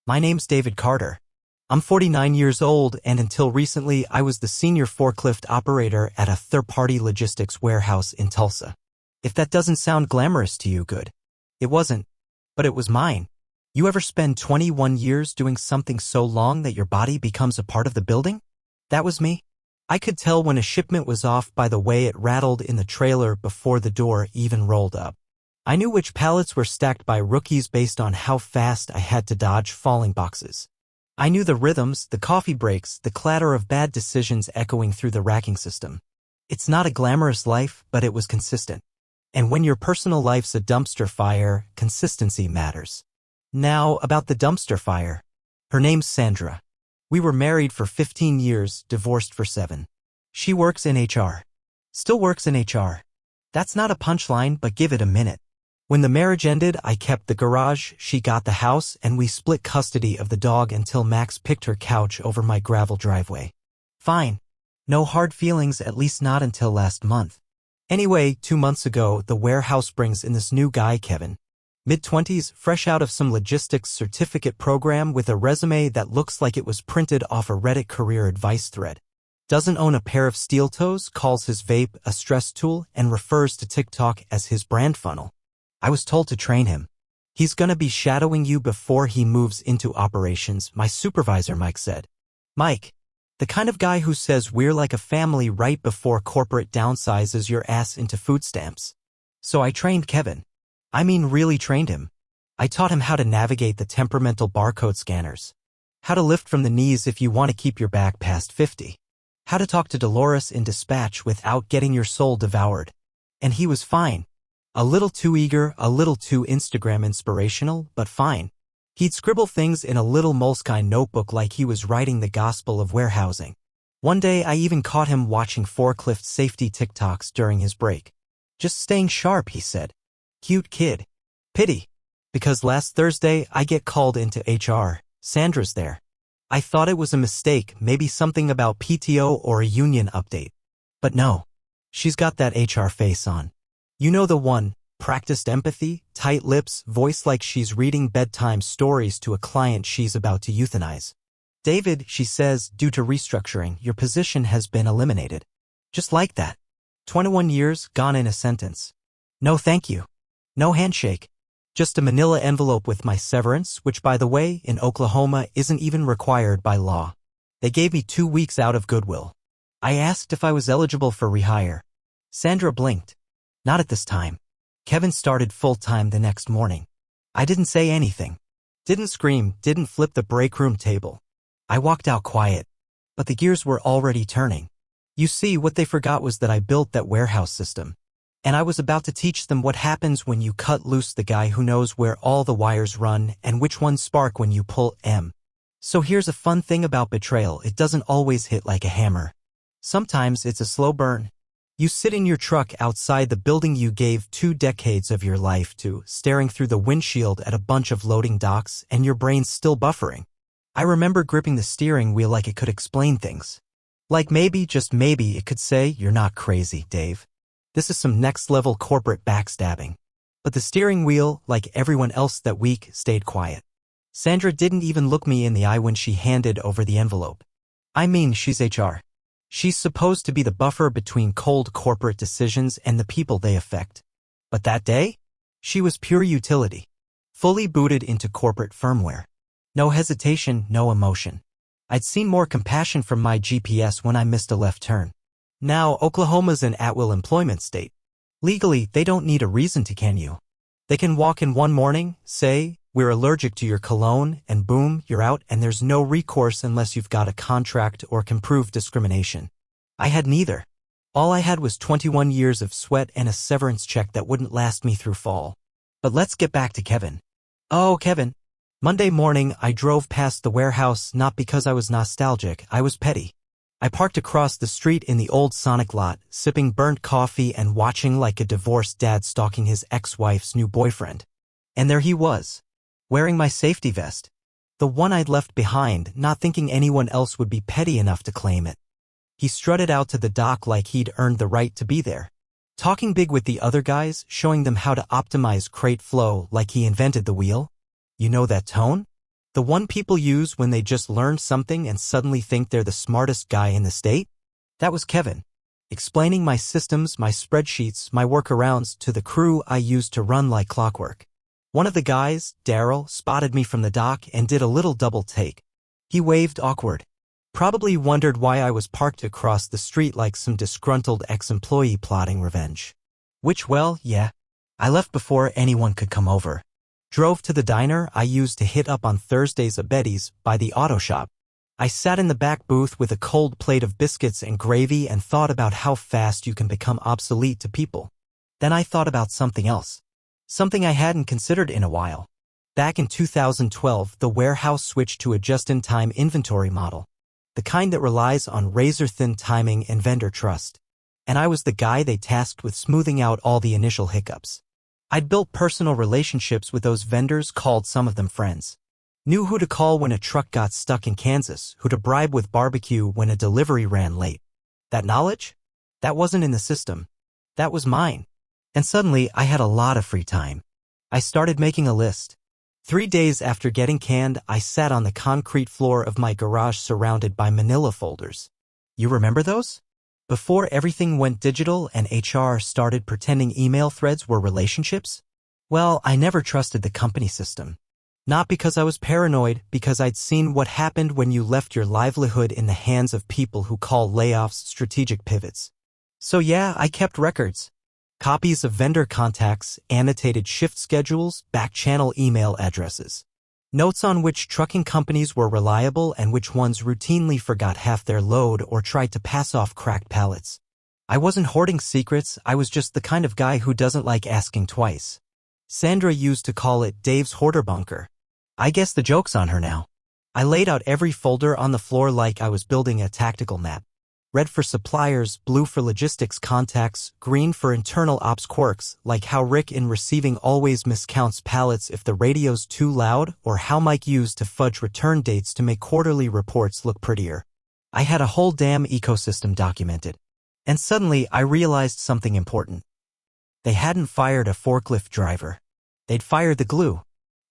My name's David Carter. I'm 49 years old, and until recently I was the senior forklift operator at a third-party logistics warehouse in Tulsa. If that doesn't sound glamorous to you, good. It wasn't, but it was mine. You ever spend 21 years doing something so long that your body becomes a part of the building? That was me. I could tell when a shipment was off by the way it rattled in the trailer before the door even rolled up. I knew which pallets were stacked by rookies based on how fast I had to dodge falling boxes. I knew the rhythms, the coffee breaks, the clatter of bad decisions echoing through the racking system. It's not a glamorous life, but it was consistent. And when your personal life's a dumpster fire, consistency matters. Now, about the dumpster fire. Her name's Sandra. We were married for 15 years, divorced for 7. She works in HR. Still works in HR. That's not a punchline, but give it a minute. When the marriage ended, I kept the garage, she got the house, and we split custody of the dog until Max picked her couch over my gravel driveway. Fine. No hard feelings, at least not until last month. Anyway, 2 months ago, the warehouse brings in this new guy, Kevin. Mid-20s, fresh out of some logistics certificate program with a resume that looks like it was printed off a Reddit career advice thread. Doesn't own a pair of steel toes, calls his vape a stress tool, and refers to TikTok as his brand funnel. I was told to train him. He's gonna be shadowing you before he moves into operations, my supervisor Mike said. Mike, the kind of guy who says we're like a family right before corporate downsizes your ass into food stamps. So I trained Kevin. I mean really trained him. I taught him how to navigate the temperamental barcode scanners. How to lift from the knees if you want to keep your back past 50. How to talk to Dolores in dispatch without getting your soul devoured. And he was fine. A little too eager, a little too Instagram inspirational, but fine. He'd scribble things in a little Moleskine notebook like he was writing the gospel of warehousing. One day I even caught him watching forklift safety TikToks during his break. Just staying sharp, he said. Cute kid. Pity. Because last Thursday I get called into HR. Sandra's there. I thought it was a mistake, maybe something about PTO or a union update. But no. She's got that HR face on. You know the one, practiced empathy, tight lips, voice like she's reading bedtime stories to a client she's about to euthanize. David, she says, due to restructuring, your position has been eliminated. Just like that. 21 years, gone in a sentence. No thank you. No handshake. Just a manila envelope with my severance, which by the way, in Oklahoma isn't even required by law. They gave me 2 weeks out of goodwill. I asked if I was eligible for rehire. Sandra blinked. Not at this time. Kevin started full-time the next morning. I didn't say anything. Didn't scream, didn't flip the break room table. I walked out quiet. But the gears were already turning. You see, what they forgot was that I built that warehouse system. And I was about to teach them what happens when you cut loose the guy who knows where all the wires run and which ones spark when you pull M. So here's a fun thing about betrayal, it doesn't always hit like a hammer. Sometimes it's a slow burn. You sit in your truck outside the building you gave 2 decades of your life to, staring through the windshield at a bunch of loading docks, and your brain's still buffering. I remember gripping the steering wheel like it could explain things. Like maybe, just maybe, it could say, "You're not crazy, Dave. This is some next-level corporate backstabbing." But the steering wheel, like everyone else that week, stayed quiet. Sandra didn't even look me in the eye when she handed over the envelope. I mean, she's HR. She's supposed to be the buffer between cold corporate decisions and the people they affect. But that day, she was pure utility. Fully booted into corporate firmware. No hesitation, no emotion. I'd seen more compassion from my GPS when I missed a left turn. Now, Oklahoma's an at-will employment state. Legally, they don't need a reason to can you. They can walk in one morning, say, "We're allergic to your cologne," and boom, you're out, and there's no recourse unless you've got a contract or can prove discrimination. I had neither. All I had was 21 years of sweat and a severance check that wouldn't last me through fall. But let's get back to Kevin. Oh, Kevin. Monday morning, I drove past the warehouse not because I was nostalgic, I was petty. I parked across the street in the old Sonic lot, sipping burnt coffee and watching like a divorced dad stalking his ex-wife's new boyfriend. And there he was. Wearing my safety vest. The one I'd left behind, not thinking anyone else would be petty enough to claim it. He strutted out to the dock like he'd earned the right to be there. Talking big with the other guys, showing them how to optimize crate flow like he invented the wheel. You know that tone? The one people use when they just learned something and suddenly think they're the smartest guy in the state? That was Kevin, explaining my systems, my spreadsheets, my workarounds to the crew I used to run like clockwork. One of the guys, Daryl, spotted me from the dock and did a little double take. He waved awkward. Probably wondered why I was parked across the street like some disgruntled ex-employee plotting revenge. Which, well, yeah. I left before anyone could come over. Drove to the diner I used to hit up on Thursdays at Betty's by the auto shop. I sat in the back booth with a cold plate of biscuits and gravy and thought about how fast you can become obsolete to people. Then I thought about something else. Something I hadn't considered in a while. Back in 2012, the warehouse switched to a just-in-time inventory model. The kind that relies on razor-thin timing and vendor trust. And I was the guy they tasked with smoothing out all the initial hiccups. I'd built personal relationships with those vendors, called some of them friends. Knew who to call when a truck got stuck in Kansas, who to bribe with barbecue when a delivery ran late. That knowledge? That wasn't in the system. That was mine. And suddenly, I had a lot of free time. I started making a list. 3 days after getting canned, I sat on the concrete floor of my garage surrounded by manila folders. You remember those? Before everything went digital and HR started pretending email threads were relationships? Well, I never trusted the company system. Not because I was paranoid, because I'd seen what happened when you left your livelihood in the hands of people who call layoffs strategic pivots. So yeah, I kept records. Copies of vendor contacts, annotated shift schedules, back-channel email addresses. Notes on which trucking companies were reliable and which ones routinely forgot half their load or tried to pass off cracked pallets. I wasn't hoarding secrets, I was just the kind of guy who doesn't like asking twice. Sandra used to call it Dave's hoarder bunker. I guess the joke's on her now. I laid out every folder on the floor like I was building a tactical map. Red for suppliers, blue for logistics contacts, green for internal ops quirks, like how Rick in receiving always miscounts pallets if the radio's too loud, or how Mike used to fudge return dates to make quarterly reports look prettier. I had a whole damn ecosystem documented. And suddenly I realized something important. They hadn't fired a forklift driver. They'd fired the glue.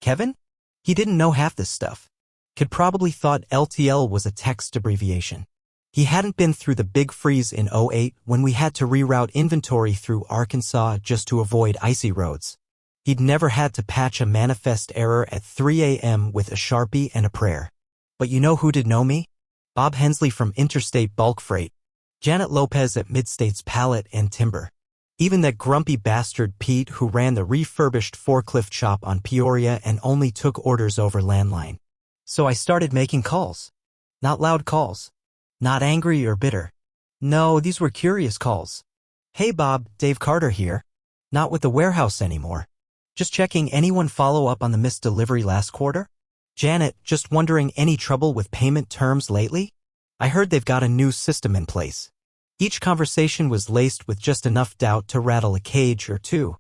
Kevin? He didn't know half this stuff. Kid probably thought LTL was a text abbreviation. He hadn't been through the big freeze in '08 when we had to reroute inventory through Arkansas just to avoid icy roads. He'd never had to patch a manifest error at 3 a.m. with a Sharpie and a prayer. But you know who did know me? Bob Hensley from Interstate Bulk Freight. Janet Lopez at Midstates Pallet and Timber. Even that grumpy bastard Pete who ran the refurbished forklift shop on Peoria and only took orders over landline. So I started making calls. Not loud calls. Not angry or bitter. No, these were curious calls. Hey Bob, Dave Carter here. Not with the warehouse anymore. Just checking, anyone follow up on the missed delivery last quarter? Janet, just wondering, any trouble with payment terms lately? I heard they've got a new system in place. Each conversation was laced with just enough doubt to rattle a cage or two.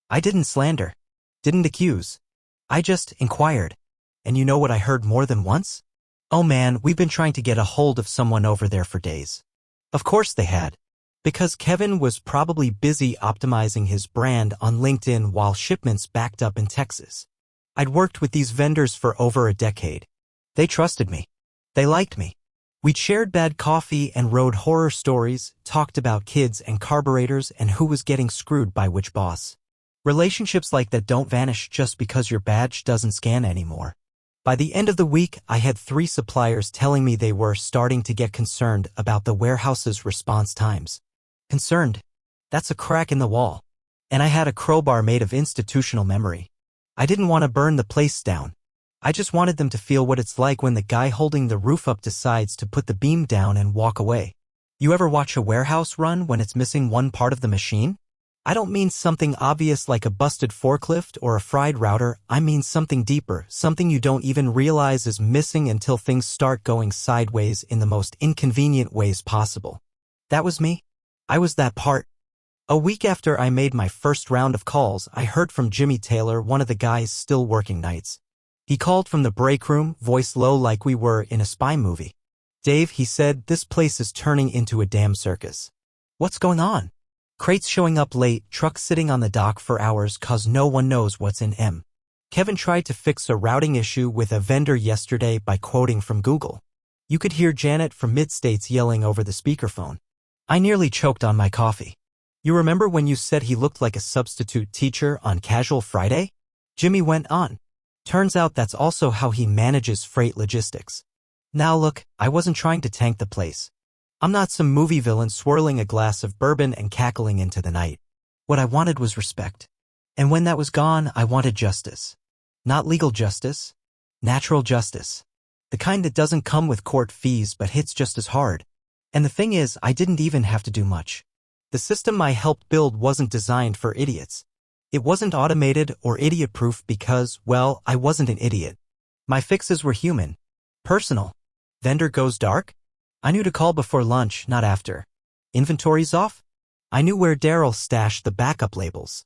I didn't slander. Didn't accuse. I just inquired. And you know what I heard more than once? Oh man, we've been trying to get a hold of someone over there for days. Of course they had. Because Kevin was probably busy optimizing his brand on LinkedIn while shipments backed up in Texas. I'd worked with these vendors for over a decade. They trusted me. They liked me. We'd shared bad coffee and rode horror stories, talked about kids and carburetors and who was getting screwed by which boss. Relationships like that don't vanish just because your badge doesn't scan anymore. By the end of the week, I had 3 suppliers telling me they were starting to get concerned about the warehouse's response times. Concerned? That's a crack in the wall. And I had a crowbar made of institutional memory. I didn't want to burn the place down. I just wanted them to feel what it's like when the guy holding the roof up decides to put the beam down and walk away. You ever watch a warehouse run when it's missing one part of the machine? I don't mean something obvious like a busted forklift or a fried router. I mean something deeper, something you don't even realize is missing until things start going sideways in the most inconvenient ways possible. That was me. I was that part. A week after I made my first round of calls, I heard from Jimmy Taylor, one of the guys still working nights. He called from the break room, voice low like we were in a spy movie. Dave, he said, this place is turning into a damn circus. What's going on? Crates showing up late, trucks sitting on the dock for hours 'cause no one knows what's in 'em. Kevin tried to fix a routing issue with a vendor yesterday by quoting from Google. You could hear Janet from Mid-States yelling over the speakerphone. I nearly choked on my coffee. You remember when you said he looked like a substitute teacher on Casual Friday? Jimmy went on. Turns out that's also how he manages freight logistics. Now look, I wasn't trying to tank the place. I'm not some movie villain swirling a glass of bourbon and cackling into the night. What I wanted was respect. And when that was gone, I wanted justice. Not legal justice. Natural justice. The kind that doesn't come with court fees but hits just as hard. And the thing is, I didn't even have to do much. The system I helped build wasn't designed for idiots. It wasn't automated or idiot-proof because, well, I wasn't an idiot. My fixes were human. Personal. Vendor goes dark? I knew to call before lunch, not after. Inventory's off? I knew where Daryl stashed the backup labels.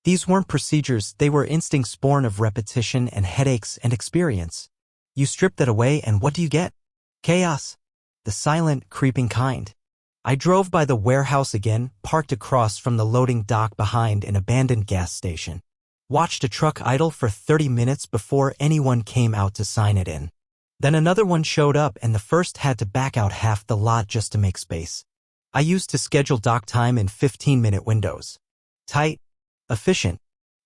These weren't procedures, they were instincts born of repetition and headaches and experience. You strip that away and what do you get? Chaos. The silent, creeping kind. I drove by the warehouse again, parked across from the loading dock behind an abandoned gas station. Watched a truck idle for 30 minutes before anyone came out to sign it in. Then another one showed up and the first had to back out half the lot just to make space. I used to schedule dock time in 15-minute windows. Tight. Efficient.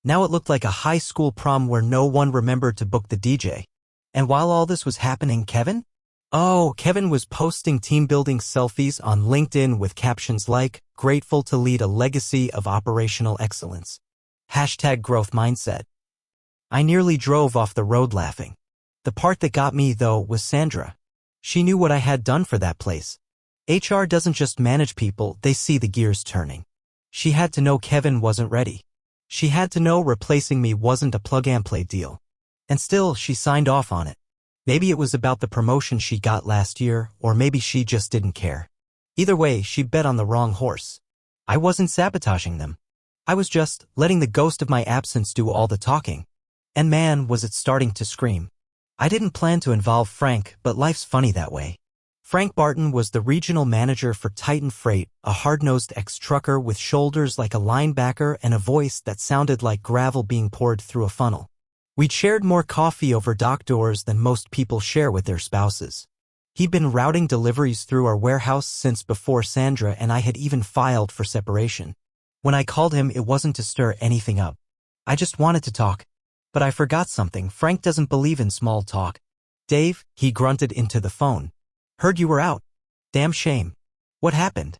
Now it looked like a high school prom where no one remembered to book the DJ. And while all this was happening, Kevin? Oh, Kevin was posting team-building selfies on LinkedIn with captions like, "Grateful to lead a legacy of operational excellence." #growth mindset. I nearly drove off the road laughing. The part that got me, though, was Sandra. She knew what I had done for that place. HR doesn't just manage people, they see the gears turning. She had to know Kevin wasn't ready. She had to know replacing me wasn't a plug-and-play deal. And still, she signed off on it. Maybe it was about the promotion she got last year, or maybe she just didn't care. Either way, she bet on the wrong horse. I wasn't sabotaging them. I was just letting the ghost of my absence do all the talking. And man, was it starting to scream. I didn't plan to involve Frank, but life's funny that way. Frank Barton was the regional manager for Titan Freight, a hard-nosed ex-trucker with shoulders like a linebacker and a voice that sounded like gravel being poured through a funnel. We'd shared more coffee over dock doors than most people share with their spouses. He'd been routing deliveries through our warehouse since before Sandra and I had even filed for separation. When I called him, it wasn't to stir anything up. I just wanted to talk. But I forgot something. Frank doesn't believe in small talk. "Dave," he grunted into the phone. "Heard you were out. Damn shame. What happened?"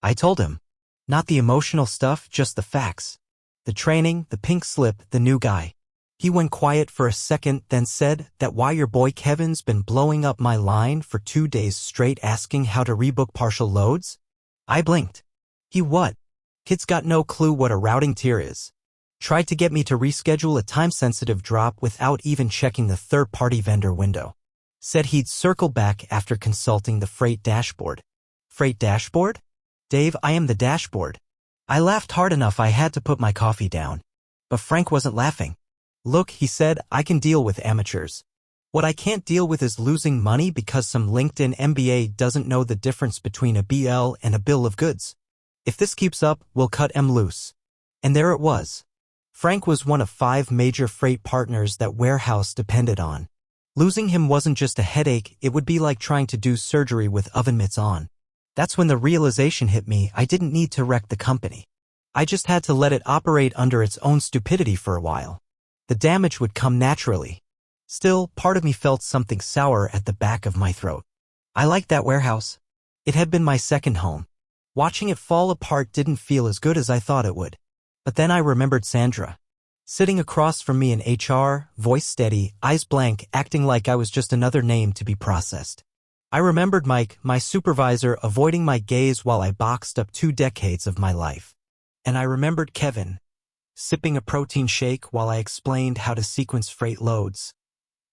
I told him. Not the emotional stuff, just the facts. The training, the pink slip, the new guy. He went quiet for a second, then said, "That why your boy Kevin's been blowing up my line for 2 days straight asking how to rebook partial loads?" I blinked. He what? Kid's got no clue what a routing tier is. Tried to get me to reschedule a time-sensitive drop without even checking the third-party vendor window. Said he'd circle back after consulting the freight dashboard. Freight dashboard? Dave, I am the dashboard. I laughed hard enough I had to put my coffee down. But Frank wasn't laughing. "Look," he said, "I can deal with amateurs. What I can't deal with is losing money because some LinkedIn MBA doesn't know the difference between a BL and a bill of goods. If this keeps up, we'll cut M loose." And there it was. Frank was one of 5 major freight partners that warehouse depended on. Losing him wasn't just a headache, it would be like trying to do surgery with oven mitts on. That's when the realization hit me I didn't need to wreck the company. I just had to let it operate under its own stupidity for a while. The damage would come naturally. Still, part of me felt something sour at the back of my throat. I liked that warehouse. It had been my second home. Watching it fall apart didn't feel as good as I thought it would. But then I remembered Sandra. Sitting across from me in HR, voice steady, eyes blank, acting like I was just another name to be processed. I remembered Mike, my supervisor, avoiding my gaze while I boxed up 2 decades of my life. And I remembered Kevin, sipping a protein shake while I explained how to sequence freight loads,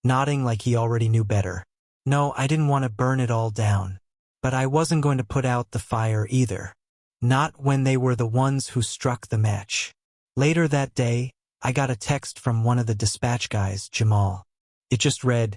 nodding like he already knew better. No, I didn't want to burn it all down. But I wasn't going to put out the fire either. Not when they were the ones who struck the match. Later that day, I got a text from one of the dispatch guys, Jamal. It just read,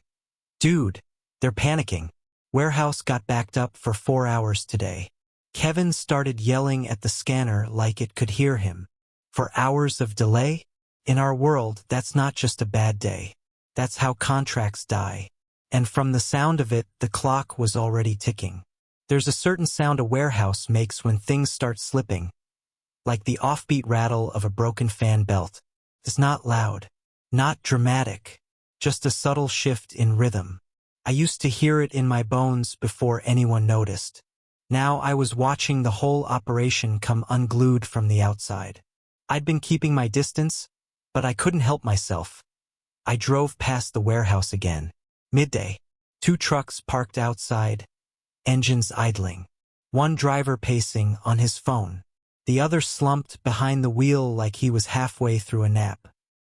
"Dude, they're panicking. Warehouse got backed up for 4 hours today." Kevin started yelling at the scanner like it could hear him. "For hours of delay? In our world, that's not just a bad day. That's how contracts die. And from the sound of it, the clock was already ticking. There's a certain sound a warehouse makes when things start slipping, like the offbeat rattle of a broken fan belt. It's not loud, not dramatic, just a subtle shift in rhythm. I used to hear it in my bones before anyone noticed. Now I was watching the whole operation come unglued from the outside. I'd been keeping my distance, but I couldn't help myself. I drove past the warehouse again. Midday. 2 trucks parked outside, engines idling. One driver pacing on his phone. The other slumped behind the wheel like he was halfway through a nap.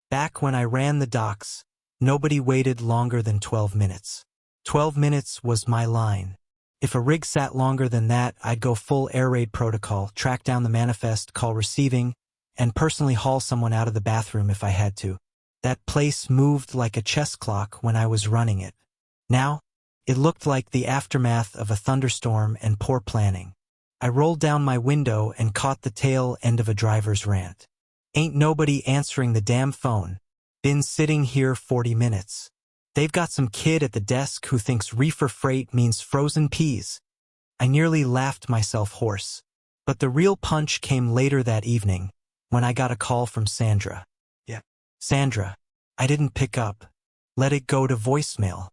Back when I ran the docks, nobody waited longer than 12 minutes. 12 minutes was my line. If a rig sat longer than that, I'd go full air raid protocol, track down the manifest, call receiving, and personally haul someone out of the bathroom if I had to. That place moved like a chess clock when I was running it. Now, it looked like the aftermath of a thunderstorm and poor planning. I rolled down my window and caught the tail end of a driver's rant. Ain't nobody answering the damn phone. Been sitting here 40 minutes. They've got some kid at the desk who thinks reefer freight means frozen peas. I nearly laughed myself hoarse. But the real punch came later that evening, when I got a call from Sandra. Sandra. I didn't pick up. Let it go to voicemail.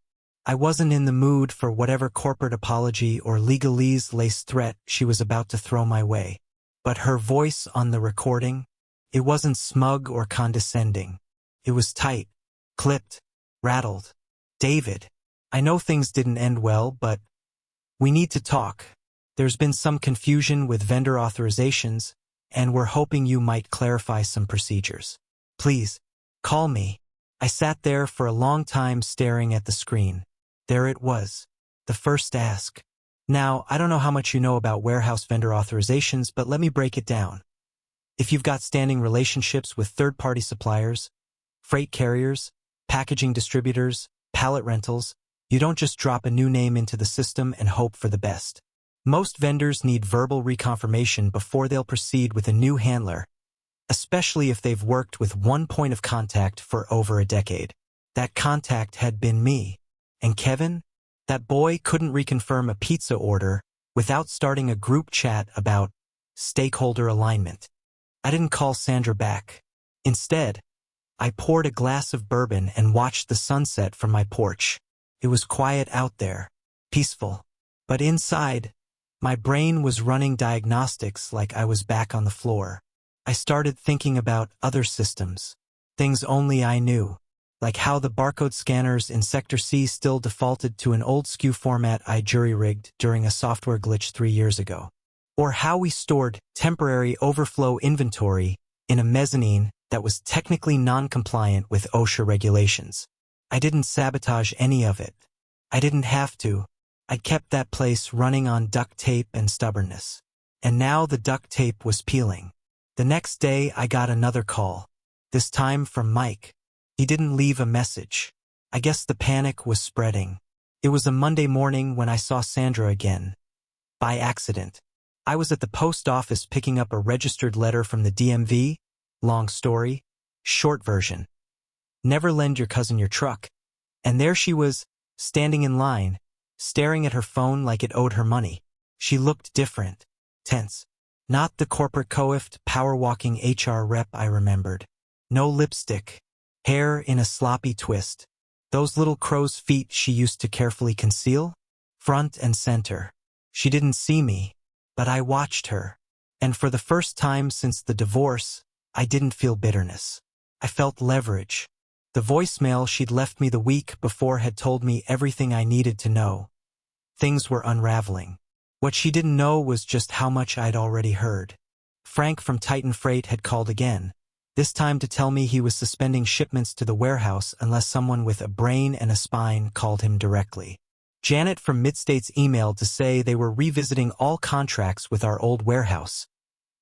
I wasn't in the mood for whatever corporate apology or legalese-laced threat she was about to throw my way. But her voice on the recording, it wasn't smug or condescending. It was tight, clipped, rattled. David, I know things didn't end well, but we need to talk. There's been some confusion with vendor authorizations, and we're hoping you might clarify some procedures. Please, call me. I sat there for a long time staring at the screen. There it was. The first ask. Now, I don't know how much you know about warehouse vendor authorizations, but let me break it down. If you've got standing relationships with third-party suppliers, freight carriers, packaging distributors, pallet rentals, you don't just drop a new name into the system and hope for the best. Most vendors need verbal reconfirmation before they'll proceed with a new handler, especially if they've worked with one point of contact for over a decade. That contact had been me. And Kevin? That boy couldn't reconfirm a pizza order without starting a group chat about stakeholder alignment. I didn't call Sandra back. Instead, I poured a glass of bourbon and watched the sunset from my porch. It was quiet out there, peaceful. But inside, my brain was running diagnostics like I was back on the floor. I started thinking about other systems, things only I knew, like how the barcode scanners in Sector C still defaulted to an old SKU format I jury-rigged during a software glitch 3 years ago, or how we stored temporary overflow inventory in a mezzanine that was technically non-compliant with OSHA regulations. I didn't sabotage any of it. I didn't have to. I kept that place running on duct tape and stubbornness. And now the duct tape was peeling. The next day, I got another call, this time from Mike. He didn't leave a message. I guess the panic was spreading. It was a Monday morning when I saw Sandra again. By accident. I was at the post office picking up a registered letter from the DMV. Long story, short version. Never lend your cousin your truck. And there she was, standing in line, staring at her phone like it owed her money. She looked different, tense. Not the corporate coiffed, power-walking HR rep I remembered. No lipstick, hair in a sloppy twist. Those little crow's feet she used to carefully conceal? Front and center. She didn't see me, but I watched her. And for the first time since the divorce, I didn't feel bitterness. I felt leverage. The voicemail she'd left me the week before had told me everything I needed to know. Things were unraveling. What she didn't know was just how much I'd already heard. Frank from Titan Freight had called again, this time to tell me he was suspending shipments to the warehouse unless someone with a brain and a spine called him directly. Janet from Midstates emailed to say they were revisiting all contracts with our old warehouse,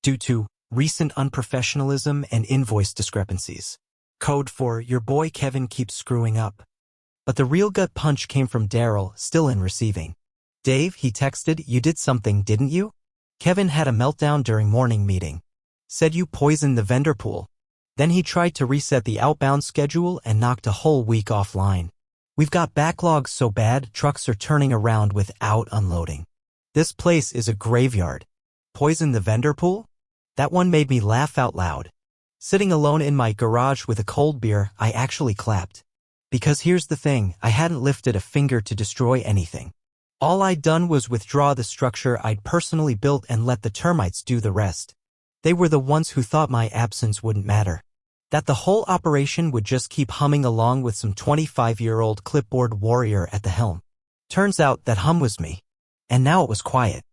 due to recent unprofessionalism and invoice discrepancies. Code for your boy Kevin keeps screwing up. But the real gut punch came from Daryl, still in receiving. Dave, he texted, you did something, didn't you? Kevin had a meltdown during morning meeting. Said you poisoned the vendor pool. Then he tried to reset the outbound schedule and knocked a whole week offline. We've got backlogs so bad trucks are turning around without unloading. This place is a graveyard. Poison the vendor pool? That one made me laugh out loud. Sitting alone in my garage with a cold beer, I actually clapped. Because here's the thing, I hadn't lifted a finger to destroy anything. All I'd done was withdraw the structure I'd personally built and let the termites do the rest. They were the ones who thought my absence wouldn't matter. That the whole operation would just keep humming along with some 25-year-old clipboard warrior at the helm. Turns out that hum was me. And now it was quiet.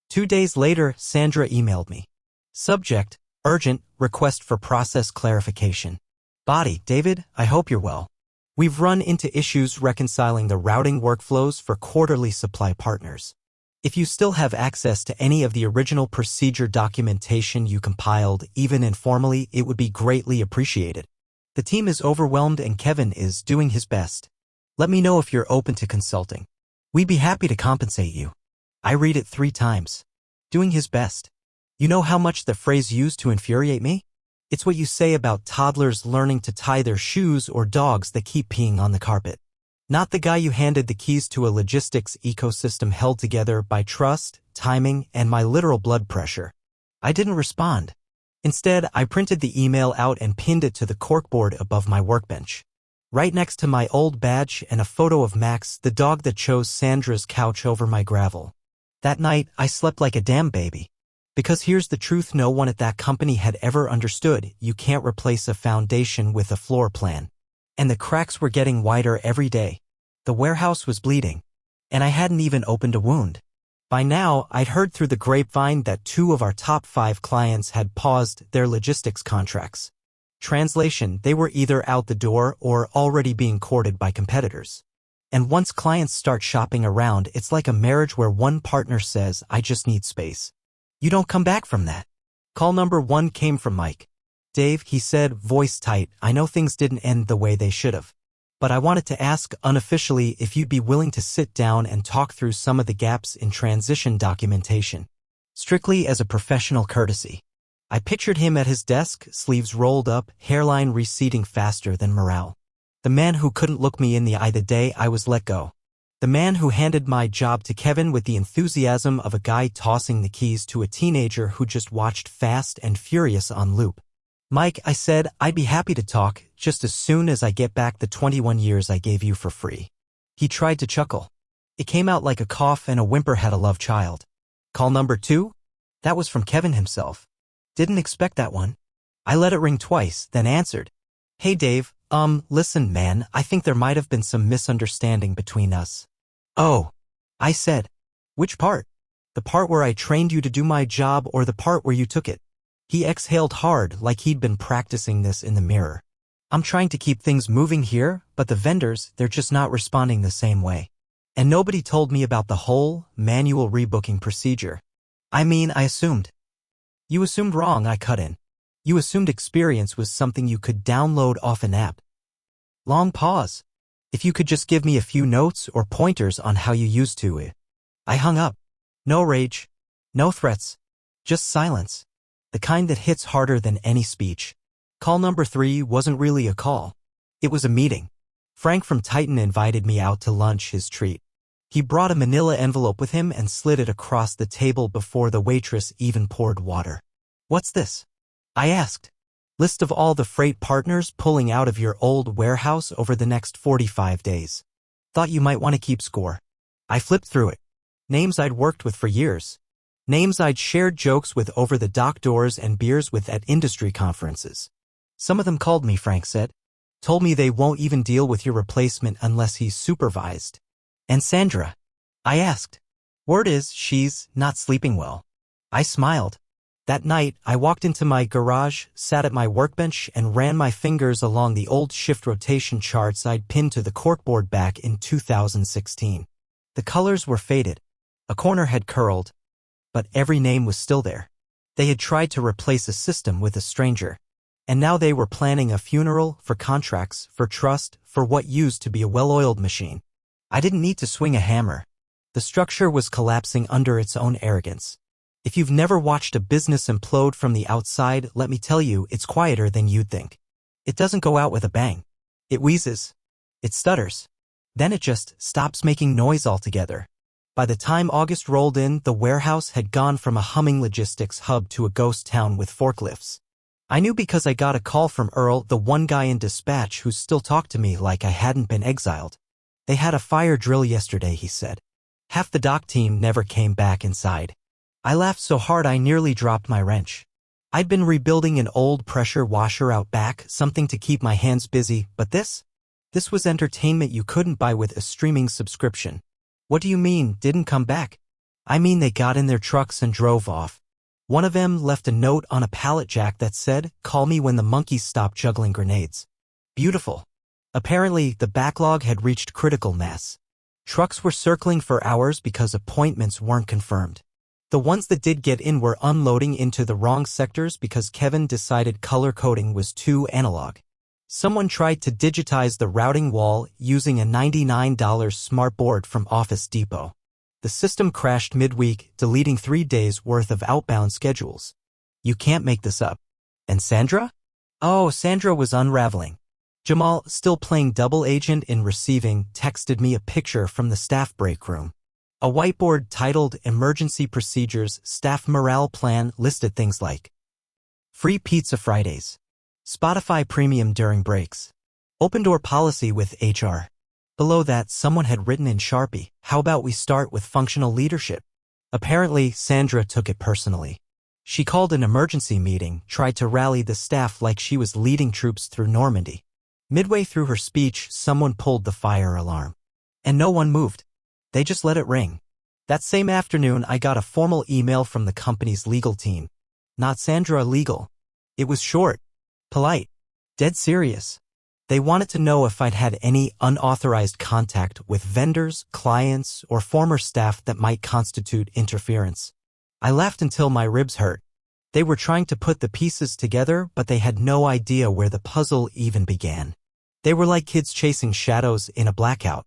2 days later, Sandra emailed me. Subject, urgent, request for process clarification. Body, David, I hope you're well. We've run into issues reconciling the routing workflows for quarterly supply partners. If you still have access to any of the original procedure documentation you compiled, even informally, it would be greatly appreciated. The team is overwhelmed and Kevin is doing his best. Let me know if you're open to consulting. We'd be happy to compensate you. I read it 3 times. Doing his best. You know how much the phrase used to infuriate me? It's what you say about toddlers learning to tie their shoes or dogs that keep peeing on the carpet. Not the guy you handed the keys to a logistics ecosystem held together by trust, timing, and my literal blood pressure. I didn't respond. Instead, I printed the email out and pinned it to the corkboard above my workbench. Right next to my old badge and a photo of Max, the dog that chose Sandra's couch over my gravel. That night, I slept like a damn baby. Because here's the truth no one at that company had ever understood, you can't replace a foundation with a floor plan. And the cracks were getting wider every day. The warehouse was bleeding. And I hadn't even opened a wound. By now, I'd heard through the grapevine that 2 of our top 5 clients had paused their logistics contracts. Translation, they were either out the door or already being courted by competitors. And once clients start shopping around, it's like a marriage where one partner says, I just need space. You don't come back from that. Call number 1 came from Mike. Dave, he said, voice tight, I know things didn't end the way they should have. But I wanted to ask unofficially if you'd be willing to sit down and talk through some of the gaps in transition documentation. Strictly as a professional courtesy. I pictured him at his desk, sleeves rolled up, hairline receding faster than morale. The man who couldn't look me in the eye the day I was let go. The man who handed my job to Kevin with the enthusiasm of a guy tossing the keys to a teenager who just watched Fast and Furious on loop. Mike, I said, I'd be happy to talk, just as soon as I get back the 21 years I gave you for free. He tried to chuckle. It came out like a cough and a whimper had a love child. Call number 2? That was from Kevin himself. Didn't expect that one. I let it ring twice, then answered. Hey Dave, listen man, I think there might have been some misunderstanding between us. Oh, I said. Which part? The part where I trained you to do my job or the part where you took it? He exhaled hard like he'd been practicing this in the mirror. I'm trying to keep things moving here, but the vendors, they're just not responding the same way. And nobody told me about the whole manual rebooking procedure. I mean, I assumed. You assumed wrong, I cut in. You assumed experience was something you could download off an app. Long pause. If you could just give me a few notes or pointers on how you used to it. I hung up. No rage. No threats. Just silence. The kind that hits harder than any speech. Call number 3 wasn't really a call. It was a meeting. Frank from Titan invited me out to lunch, his treat. He brought a manila envelope with him and slid it across the table before the waitress even poured water. What's this? I asked. List of all the freight partners pulling out of your old warehouse over the next 45 days. Thought you might want to keep score. I flipped through it. Names I'd worked with for years. Names I'd shared jokes with over the dock doors and beers with at industry conferences. Some of them called me, Frank said. Told me they won't even deal with your replacement unless he's supervised. And Sandra? I asked. Word is, she's not sleeping well. I smiled. That night, I walked into my garage, sat at my workbench, and ran my fingers along the old shift rotation charts I'd pinned to the corkboard back in 2016. The colors were faded. A corner had curled. But every name was still there. They had tried to replace a system with a stranger. And now they were planning a funeral for contracts, for trust, for what used to be a well-oiled machine. I didn't need to swing a hammer. The structure was collapsing under its own arrogance. If you've never watched a business implode from the outside, let me tell you, it's quieter than you'd think. It doesn't go out with a bang. It wheezes. It stutters. Then it just stops making noise altogether. By the time August rolled in, the warehouse had gone from a humming logistics hub to a ghost town with forklifts. I knew because I got a call from Earl, the one guy in dispatch who still talked to me like I hadn't been exiled. They had a fire drill yesterday, he said. Half the dock team never came back inside. I laughed so hard I nearly dropped my wrench. I'd been rebuilding an old pressure washer out back, something to keep my hands busy, but this was entertainment you couldn't buy with a streaming subscription. What do you mean, didn't come back? I mean they got in their trucks and drove off. One of them left a note on a pallet jack that said, "Call me when the monkeys stop juggling grenades." Beautiful. Apparently, the backlog had reached critical mass. Trucks were circling for hours because appointments weren't confirmed. The ones that did get in were unloading into the wrong sectors because Kevin decided color coding was too analog. Someone tried to digitize the routing wall using a $99 smartboard from Office Depot. The system crashed midweek, deleting 3 days' worth of outbound schedules. You can't make this up. And Sandra? Oh, Sandra was unraveling. Jamal, still playing double agent in receiving, texted me a picture from the staff break room. A whiteboard titled Emergency Procedures Staff Morale Plan listed things like free pizza Fridays, Spotify Premium during breaks, open door policy with HR. Below that, someone had written in Sharpie, "How about we start with functional leadership?" Apparently, Sandra took it personally. She called an emergency meeting, tried to rally the staff like she was leading troops through Normandy. Midway through her speech, someone pulled the fire alarm. And no one moved. They just let it ring. That same afternoon, I got a formal email from the company's legal team. Not Sandra legal. It was short, polite, dead serious. They wanted to know if I'd had any unauthorized contact with vendors, clients, or former staff that might constitute interference. I laughed until my ribs hurt. They were trying to put the pieces together, but they had no idea where the puzzle even began. They were like kids chasing shadows in a blackout.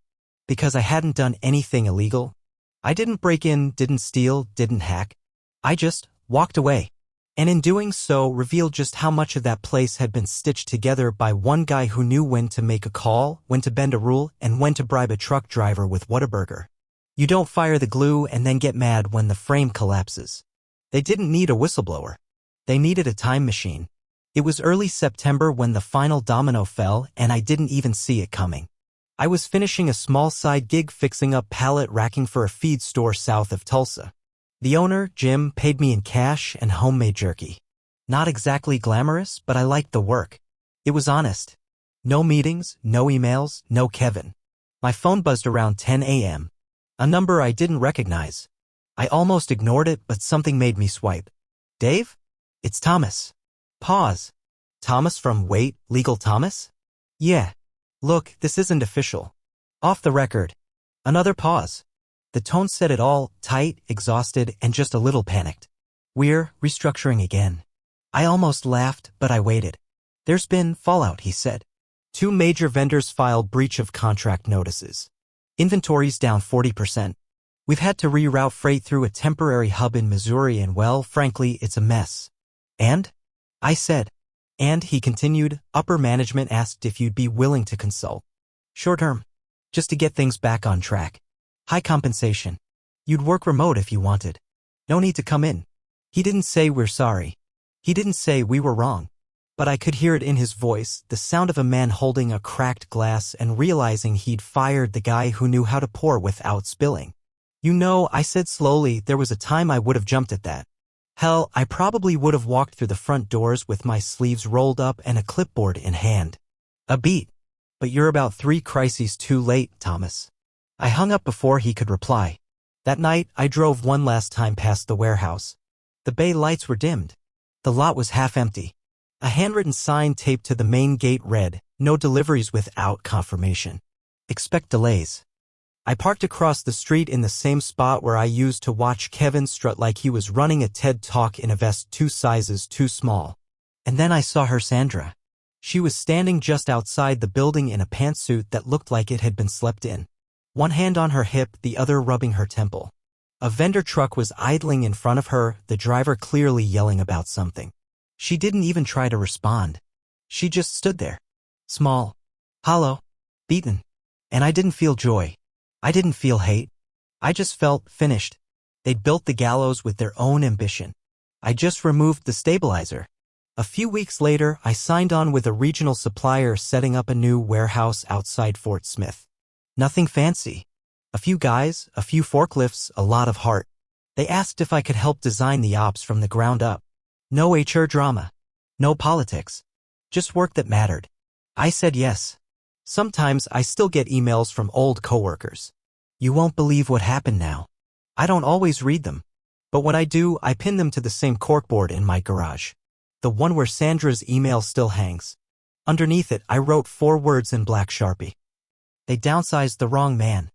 Because I hadn't done anything illegal. I didn't break in, didn't steal, didn't hack. I just walked away. And in doing so, revealed just how much of that place had been stitched together by one guy who knew when to make a call, when to bend a rule, and when to bribe a truck driver with Whataburger. You don't fire the glue and then get mad when the frame collapses. They didn't need a whistleblower. They needed a time machine. It was early September when the final domino fell, and I didn't even see it coming. I was finishing a small side gig fixing up pallet racking for a feed store south of Tulsa. The owner, Jim, paid me in cash and homemade jerky. Not exactly glamorous, but I liked the work. It was honest. No meetings, no emails, no Kevin. My phone buzzed around 10 a.m. A number I didn't recognize. I almost ignored it, but something made me swipe. Dave? It's Thomas. Pause. Thomas from Wait, Legal Thomas? Yeah. Look, this isn't official. Off the record. Another pause. The tone said it all, tight, exhausted, and just a little panicked. We're restructuring again. I almost laughed, but I waited. There's been fallout, he said. 2 major vendors filed breach of contract notices. Inventory's down 40%. We've had to reroute freight through a temporary hub in Missouri and, well, frankly, it's a mess. And? I said. And, he continued, upper management asked if you'd be willing to consult. Short term. Just to get things back on track. High compensation. You'd work remote if you wanted. No need to come in. He didn't say we're sorry. He didn't say we were wrong. But I could hear it in his voice, the sound of a man holding a cracked glass and realizing he'd fired the guy who knew how to pour without spilling. You know, I said slowly, there was a time I would have jumped at that. Hell, I probably would have walked through the front doors with my sleeves rolled up and a clipboard in hand. A beat. But you're about 3 crises too late, Thomas. I hung up before he could reply. That night, I drove one last time past the warehouse. The bay lights were dimmed. The lot was half empty. A handwritten sign taped to the main gate read, "No deliveries without confirmation. Expect delays." I parked across the street in the same spot where I used to watch Kevin strut like he was running a TED Talk in a vest 2 sizes too small. And then I saw her, Sandra. She was standing just outside the building in a pantsuit that looked like it had been slept in. One hand on her hip, the other rubbing her temple. A vendor truck was idling in front of her, the driver clearly yelling about something. She didn't even try to respond. She just stood there. Small, hollow, beaten. And I didn't feel joy. I didn't feel hate. I just felt finished. They'd built the gallows with their own ambition. I just removed the stabilizer. A few weeks later, I signed on with a regional supplier setting up a new warehouse outside Fort Smith. Nothing fancy. A few guys, a few forklifts, a lot of heart. They asked if I could help design the ops from the ground up. No HR drama. No politics. Just work that mattered. I said yes. Sometimes I still get emails from old coworkers. You won't believe what happened now. I don't always read them. But when I do, I pin them to the same corkboard in my garage. The one where Sandra's email still hangs. Underneath it, I wrote 4 words in black Sharpie. They downsized the wrong man.